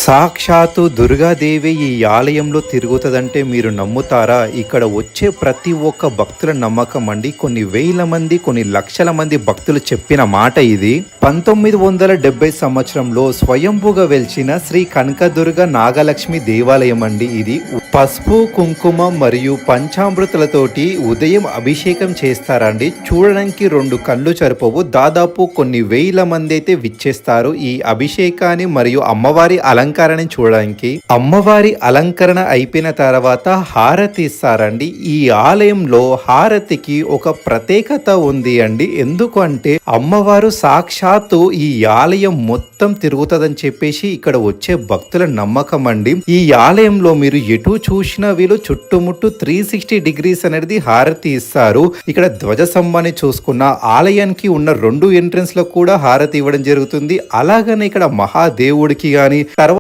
సాక్షాత్తు దుర్గాదేవి ఈ ఆలయంలో తిరుగుతదంటే మీరు నమ్ముతారా? ఇక్కడ వచ్చే ప్రతి ఒక్క భక్తుల నమ్మకం అండి. కొన్ని వేల మంది, కొన్ని లక్షల మంది భక్తులు చెప్పిన మాట ఇది. 1970 సంవత్సరంలో స్వయంభుగా వెలిచిన శ్రీ కనకదుర్గ నాగలక్ష్మి దేవాలయం అండి ఇది. పసుపు, కుంకుమ మరియు పంచామృతులతోటి ఉదయం అభిషేకం చేస్తారండి. చూడడానికి 2 కళ్ళు సరిపోవు. దాదాపు కొన్ని వేల మంది అయితే విచ్చేస్తారు ఈ అభిషేకాన్ని మరియు అమ్మవారి అలంకరణ చూడడానికి. అమ్మవారి అలంకరణ అయిపోయిన తర్వాత హారతి ఇస్తారండి. ఈ ఆలయంలో హారతికి ఒక ప్రత్యేకత ఉంది అండి. ఎందుకంటే అమ్మవారు సాక్షాత్తు ఈ ఆలయం మొత్తం తిరుగుతుందని చెప్పేసి ఇక్కడ వచ్చే భక్తుల నమ్మకం అండి. ఈ ఆలయంలో మీరు ఎటు చూసినా వీళ్ళు చుట్టుముట్టు 360 డిగ్రీస్ అనేది హారతి ఇస్తారు. ఇక్కడ ధ్వజ స్తంభాన్ని చూసుకున్న ఆలయానికి ఉన్న 2 ఎంట్రన్స్ లో కూడా హారతి ఇవ్వడం జరుగుతుంది. అలాగనే ఇక్కడ మహాదేవుడికి గాని